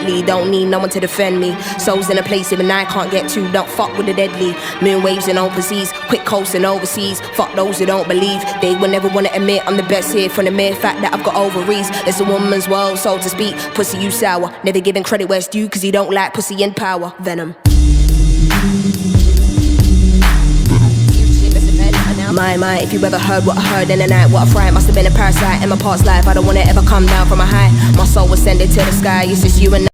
deadly. Don't need no one to defend me. Souls in a place even I can't get to. Don't fuck with the deadly. Moon waves in open seas, quick coasting overseas. Fuck those who don't believe. They will never wanna admit I'm the best here from the mere fact that I've got ovaries. It's a woman's world, so to speak. Pussy, you sour. Never giving credit where it's due, cause you don't like pussy in power. Venom. My, if you ever heard what I heard in the night, what I fright, must have been a parasite in my past life. I don't wanna ever come down from a high. My soul was sending to the sky. It's just you and